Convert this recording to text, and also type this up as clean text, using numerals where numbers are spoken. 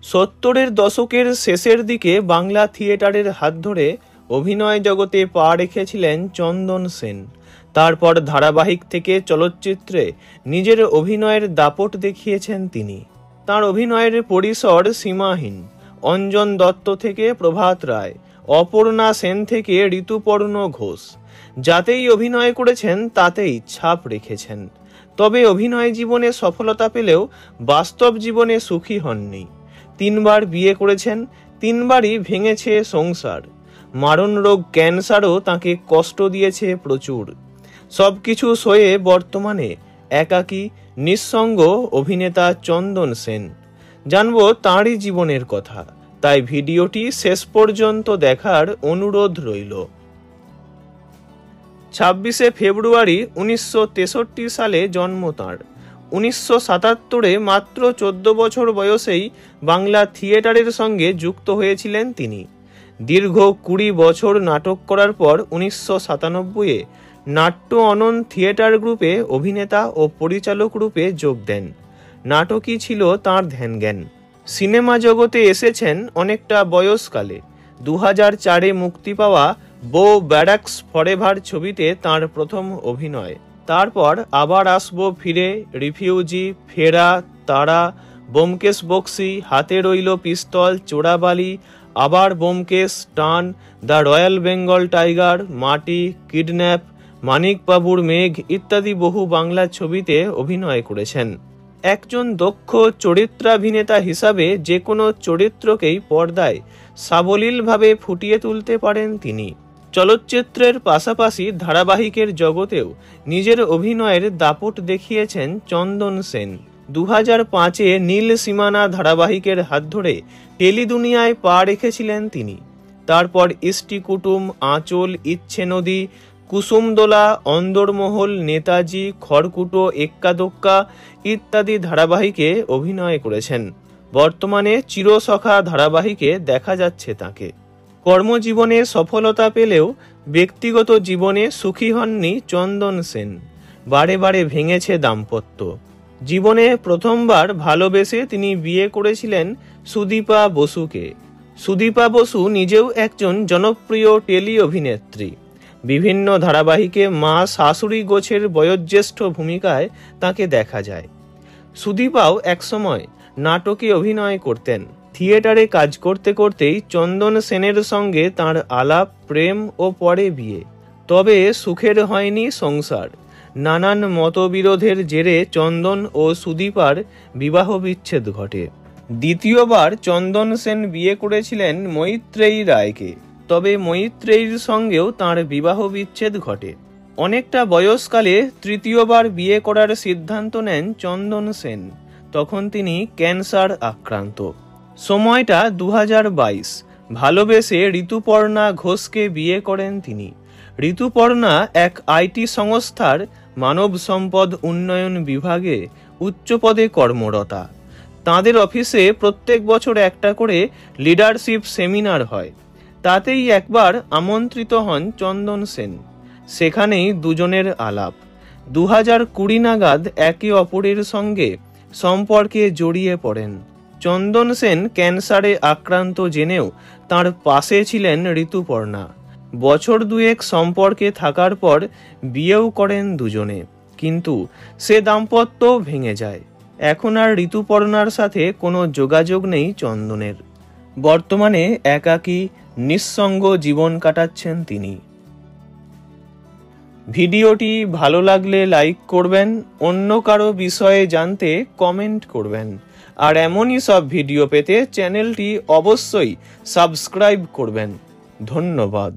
70-এর দশকের শেষের দিকে বাংলা থিয়েটারের হাত ধরে অভিনয় জগতে পা রেখেছিলেন চন্দন সেন। তারপর ধারাবাহিক থেকে চলচ্চিত্রে নিজের অভিনয়ের দাপট দেখিয়েছেন তিনি। তাঁর অভিনয়ের পরিসর সীমাহীন। অঞ্জন দত্ত থেকে প্রভাত রায়, অপর্ণা সেন থেকে ঋতুপর্ণ ঘোষ, যাতেই অভিনয় করেছেন তাতেই ছাপ রেখেছেন। তবে অভিনয় জীবনে সফলতা পেলেও বাস্তব জীবনে সুখী হননি। 3 বার বিয়ে করেছেন, 3 বারই ভেঙেছে সংসার। মারণ রোগ ক্যান্সারও তাকে কষ্ট দিয়েছে প্রচুর। সবকিছু সয়ে বর্তমানে একাকী নিঃসঙ্গ অভিনেতা চন্দন সেন। জানবো তাঁরই জীবনের কথা, তাই ভিডিওটি শেষ পর্যন্ত দেখার অনুরোধ রইল। 26শে ফেব্রুয়ারি 1963 সালে জন্ম তাঁর। 1977-এ মাত্র 14 বছর বয়সেই বাংলা থিয়েটারের সঙ্গে যুক্ত হয়েছিলেন তিনি। দীর্ঘ 20 বছর নাটক করার পর 1997-এ নাট্য অনন্ত থিয়েটার গ্রুপে অভিনেতা ও পরিচালক রূপে যোগ দেন। নাটকই ছিল তাঁর ধ্যানজ্ঞান। সিনেমা জগতে এসেছেন অনেকটা বয়সকালে। 2004-এ মুক্তি পাওয়া বো ব্যারাকস ফরএভার ছবিতে তাঁর প্রথম অভিনয়। তারপর আবার আসবো ফিরে, রিফিউজি, ফেরা, তারা, ব্যোমকেশ বক্সী, হাতে রইল পিস্তল, চোরাবালি, আবার ব্যোমকেশ, টান, দ্য রয়্যাল বেঙ্গল টাইগার, মাটি, কিডন্যাপ, মানিক বাবুর মেঘ ইত্যাদি বহু বাংলা ছবিতে অভিনয় করেছেন। একজন দক্ষ চরিত্রাভিনেতা হিসাবে যে কোনো চরিত্রকেই পর্দায় সাবলীলভাবে ফুটিয়ে তুলতে পারেন তিনি। চলচ্চিত্রের পাশাপাশি ধারাবাহিকের জগতেও নিজের অভিনয়ের দাপট দেখিয়েছেন চন্দন সেন। 2005-এ নীল সীমানা ধারাবাহিকের হাত ধরে টেলিদুনিয়ায় পা রেখেছিলেন তিনি। তারপর ইষ্টি কুটুম, আঁচল, ইচ্ছে নদী, কুসুমদোলা, অন্দরমহল, নেতাজি, খড়কুটো, এক্কা দোক্কা ইত্যাদি ধারাবাহিকে অভিনয় করেছেন। বর্তমানে চিরসখা ধারাবাহিকে দেখা যাচ্ছে তাকে। কর্মজীবনে সফলতা পেলেও ব্যক্তিগত জীবনে সুখী হননি চন্দন সেন। বারে বারে ভেঙেছে দাম্পত্য। জীবনে প্রথমবার ভালোবেসে তিনি বিয়ে করেছিলেন সুদীপা বসুকে। সুদীপা বসু নিজেও একজন জনপ্রিয় টেলি অভিনেত্রী। বিভিন্ন ধারাবাহিকে মা শাশুড়ি গোছের বয়োজ্যেষ্ঠ ভূমিকায় তাকে দেখা যায়। সুদীপাও একসময় নাটকে অভিনয় করতেন। থিয়েটারে কাজ করতে করতেই চন্দন সেনের সঙ্গে তাঁর আলাপ, প্রেম ও পরে বিয়ে। তবে সুখের হয়নি সংসার। নানান মতবিরোধের জেরে চন্দন ও সুদীপার বিবাহ বিচ্ছেদ ঘটে। দ্বিতীয়বার চন্দন সেন বিয়ে করেছিলেন মৈত্রেয়ী রায়কে। তবে মৈত্রেয়ীর সঙ্গেও তাঁর বিবাহ বিচ্ছেদ ঘটে। অনেকটা বয়সকালে তৃতীয়বার বিয়ে করার সিদ্ধান্ত নেন চন্দন সেন। তখন তিনি ক্যান্সার আক্রান্ত। সময়টা 2022। ভালোবেসে ঋতুপর্ণা ঘোষকে বিয়ে করেন তিনি। ঋতুপর্ণা এক আইটি সংস্থার মানব সম্পদ উন্নয়ন বিভাগে উচ্চ পদে কর্মরতা। তাঁদের অফিসে প্রত্যেক বছর একটা করে লিডারশিপ সেমিনার হয়। তাতেই একবার আমন্ত্রিত হন চন্দন সেন। সেখানেই দুজনের আলাপ। 2020 নাগাদ একে অপরের সঙ্গে সম্পর্কে জড়িয়ে পড়েন। চন্দন সেন ক্যান্সারে আক্রান্ত জেনেও তাঁর পাশে ছিলেন ঋতুপর্ণা। বছর দুয়েক সম্পর্কে থাকার পর বিয়েও করেন দুজনে, কিন্তু সে দাম্পত্য ভেঙে যায়। এখন আর ঋতুপর্ণার সাথে কোনো যোগাযোগ নেই চন্দনের। বর্তমানে একাকী নিঃসঙ্গ জীবন কাটাচ্ছেন তিনি। ভিডিওটি ভালো লাগলে লাইক করবেন, অন্য কারো বিষয়ে জানতে কমেন্ট করবেন, আর এমনই সব ভিডিও পেতে চ্যানেলটি অবশ্যই সাবস্ক্রাইব করবেন। ধন্যবাদ।